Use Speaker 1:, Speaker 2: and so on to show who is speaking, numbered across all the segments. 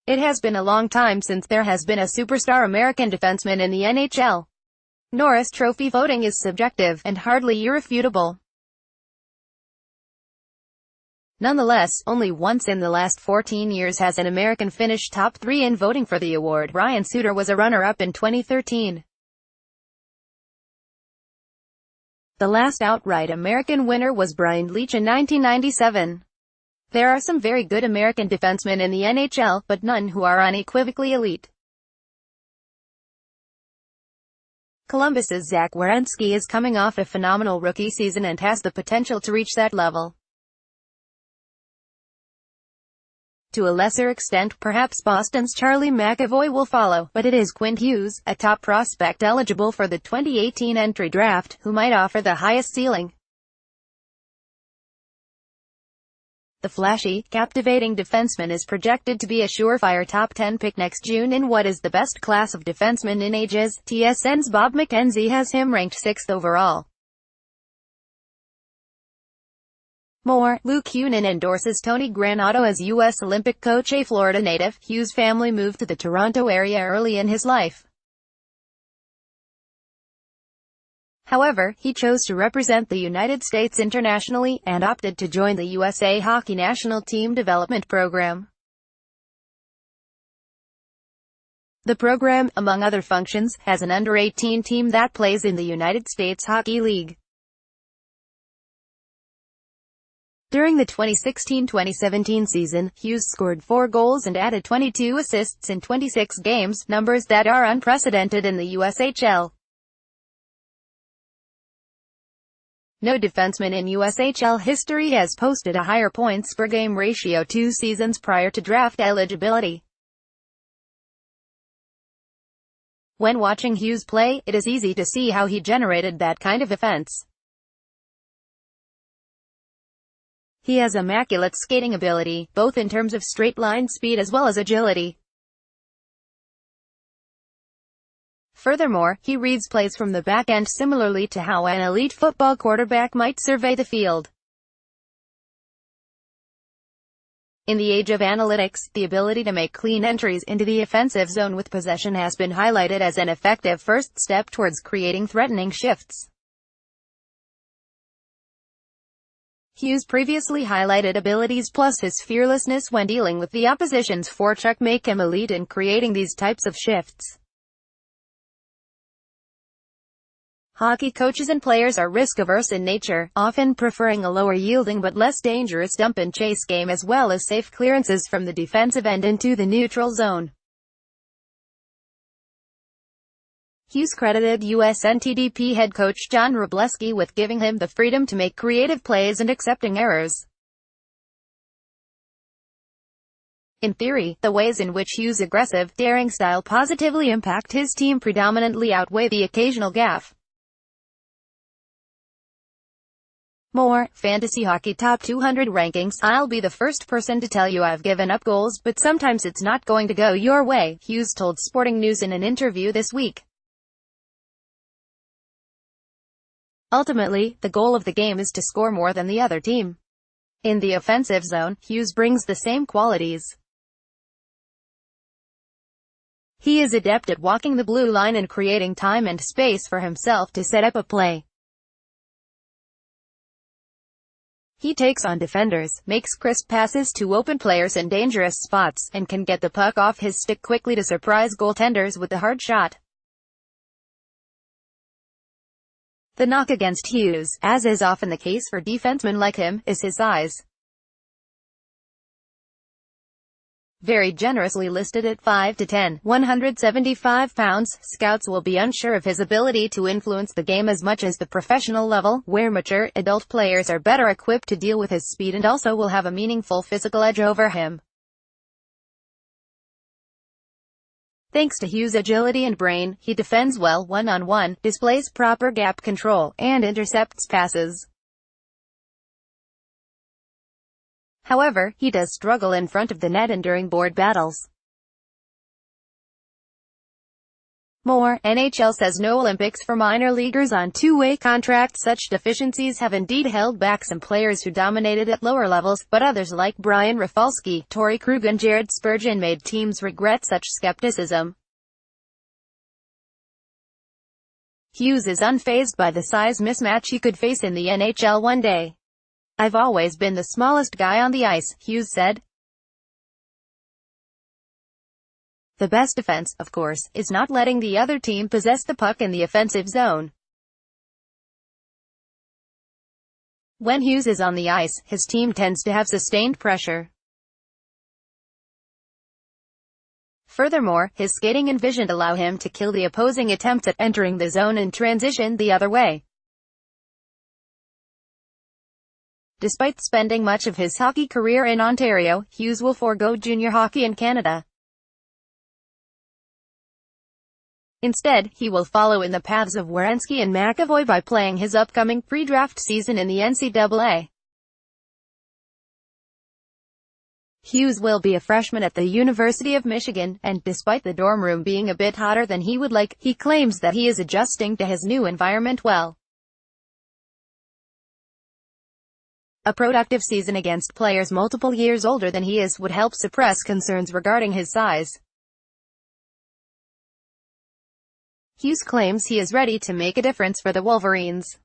Speaker 1: It has been a long time since there has been a superstar American defenseman in the NHL. Norris Trophy voting is subjective, and hardly irrefutable. Nonetheless, only once in the last 14 years has an American finished top 3 in voting for the award. Ryan Suter was a runner-up in 2013. The last outright American winner was Brian Leetch in 1997. There are some very good American defensemen in the NHL, but none who are unequivocally elite. Columbus's Zach Werenski is coming off a phenomenal rookie season and has the potential to reach that level. To a lesser extent, perhaps Boston's Charlie McAvoy will follow, but it is Quinn Hughes, a top prospect eligible for the 2018 entry draft, who might offer the highest ceiling. The flashy, captivating defenseman is projected to be a surefire top 10 pick next June in what is the best class of defensemen in ages. TSN's Bob McKenzie has him ranked 6th overall. More, Luke Kunin endorses Tony Granato as U.S. Olympic coach. A Florida native, Hughes' family moved to the Toronto area early in his life. However, he chose to represent the United States internationally, and opted to join the USA Hockey National Team Development Program. The program, among other functions, has an under-18 team that plays in the United States Hockey League. During the 2016-2017 season, Hughes scored 4 goals and added 22 assists in 26 games, numbers that are unprecedented in the USHL. No defenseman in USHL history has posted a higher points per game ratio 2 seasons prior to draft eligibility. When watching Hughes play, it is easy to see how he generated that kind of offense. He has immaculate skating ability, both in terms of straight-line speed as well as agility. Furthermore, he reads plays from the back end similarly to how an elite football quarterback might survey the field. In the age of analytics, the ability to make clean entries into the offensive zone with possession has been highlighted as an effective first step towards creating threatening shifts. Hughes' previously highlighted abilities plus his fearlessness when dealing with the opposition's forecheck make him elite in creating these types of shifts. Hockey coaches and players are risk-averse in nature, often preferring a lower-yielding but less dangerous dump-and-chase game as well as safe clearances from the defensive end into the neutral zone. Hughes credited USNTDP head coach John Wroblewski with giving him the freedom to make creative plays and accepting errors. In theory, the ways in which Hughes' aggressive, daring style positively impact his team predominantly outweigh the occasional gaffe. More, Fantasy Hockey Top 200 Rankings. I'll be the first person to tell you I've given up goals, but sometimes it's not going to go your way, Hughes told Sporting News in an interview this week. Ultimately, the goal of the game is to score more than the other team. In the offensive zone, Hughes brings the same qualities. He is adept at walking the blue line and creating time and space for himself to set up a play. He takes on defenders, makes crisp passes to open players in dangerous spots, and can get the puck off his stick quickly to surprise goaltenders with a hard shot. The knock against Hughes, as is often the case for defensemen like him, is his size. Very generously listed at 5'10", 175 pounds, scouts will be unsure of his ability to influence the game as much as the professional level, where mature, adult players are better equipped to deal with his speed and also will have a meaningful physical edge over him. Thanks to Hughes' agility and brain, he defends well one-on-one, displays proper gap control, and intercepts passes. However, he does struggle in front of the net and during board battles. More, NHL says no Olympics for minor leaguers on two-way contracts. Such deficiencies have indeed held back some players who dominated at lower levels, but others like Brian Rafalski, Torrey Krug and Jared Spurgeon made teams regret such skepticism. Hughes is unfazed by the size mismatch he could face in the NHL one day. "I've always been the smallest guy on the ice," Hughes said. "The best defense, of course, is not letting the other team possess the puck in the offensive zone." When Hughes is on the ice, his team tends to have sustained pressure. Furthermore, his skating and vision allow him to kill the opposing attempts at entering the zone and transition the other way. Despite spending much of his hockey career in Ontario, Hughes will forego junior hockey in Canada. Instead, he will follow in the paths of Werenski and McAvoy by playing his upcoming pre-draft season in the NCAA. Hughes will be a freshman at the University of Michigan, and despite the dorm room being a bit hotter than he would like, he claims that he is adjusting to his new environment well. A productive season against players multiple years older than he is would help suppress concerns regarding his size. Hughes claims he is ready to make a difference for the Wolverines.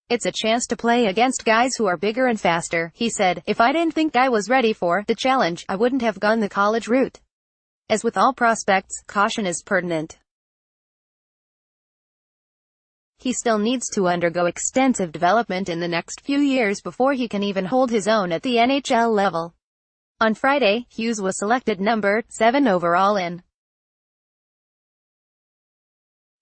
Speaker 1: "It's a chance to play against guys who are bigger and faster," he said. "If I didn't think I was ready for the challenge, I wouldn't have gone the college route." As with all prospects, caution is pertinent. He still needs to undergo extensive development in the next few years before he can even hold his own at the NHL level. On Friday, Hughes was selected number 7 overall in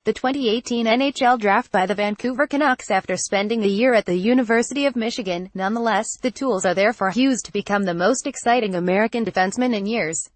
Speaker 1: the 2018 NHL draft by the Vancouver Canucks after spending a year at the University of Michigan. Nonetheless, the tools are there for Hughes to become the most exciting American defenseman in years.